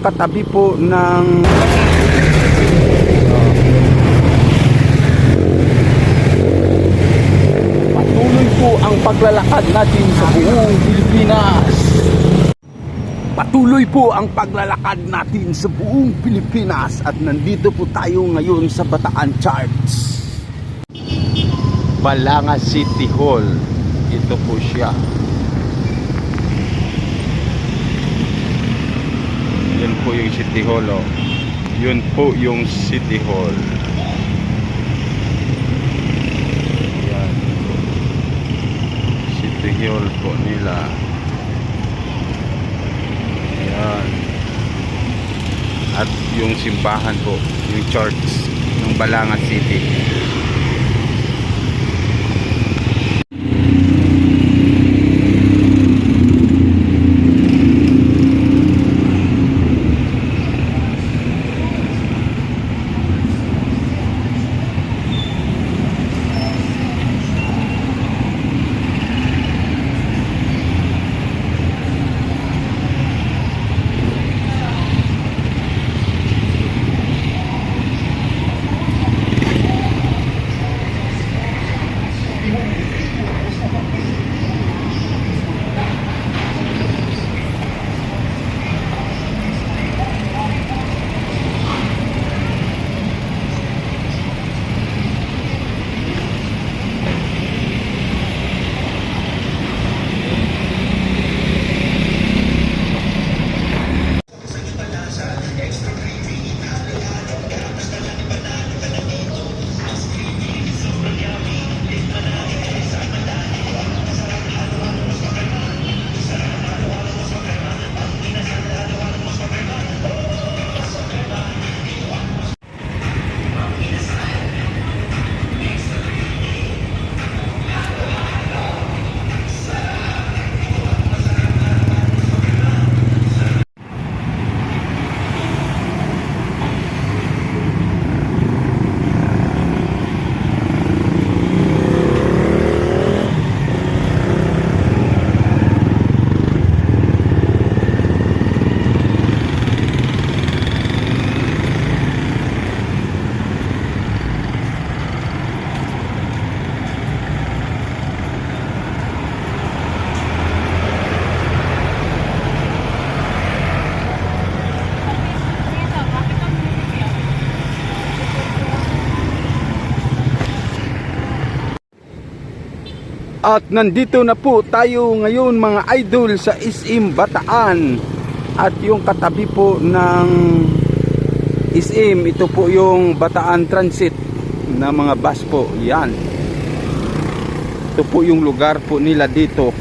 katabi po ng patuloy po ang paglalakad natin sa buong Pilipinas. Patuloy po ang paglalakad natin sa buong Pilipinas at nandito po tayo ngayon sa Bataan Charts. Balanga City Hall. Ito po siya. Yan po yung City Hall, oh. Yun po yung City Hall. Yan. City Hall po nila. Yan. At yung simbahan po, yung church ng Balanga City. At nandito na po tayo ngayon mga idol sa SM Bataan. At yung katabi po ng SM, ito po yung Bataan Transit na mga bus po. Yan. Ito po yung lugar po nila dito.